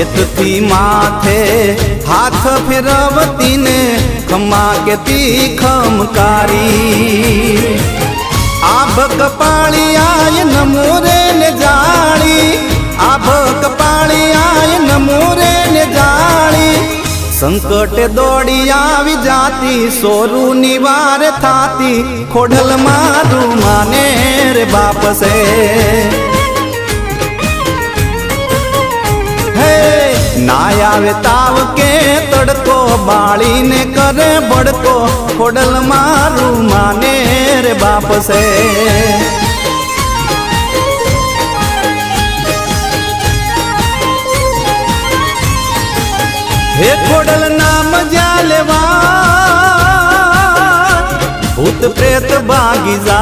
हेत थी माथे हाथ फेरवती ने खमा केती खमकारी आभ कपाळी आय नमोरे ने जाणी आभ कपाळी आय नमोरे ने जाणी संकट दौड़ी आवी जाती सोरू निवार थाती खोडल मारू माने रे बाप से ना आवे ताव के तड़को बाड़ी ने करे बड़को खोडल मारू माने रे बाप से हे खोडल नाम जालेवा भूत प्रेत बागी जा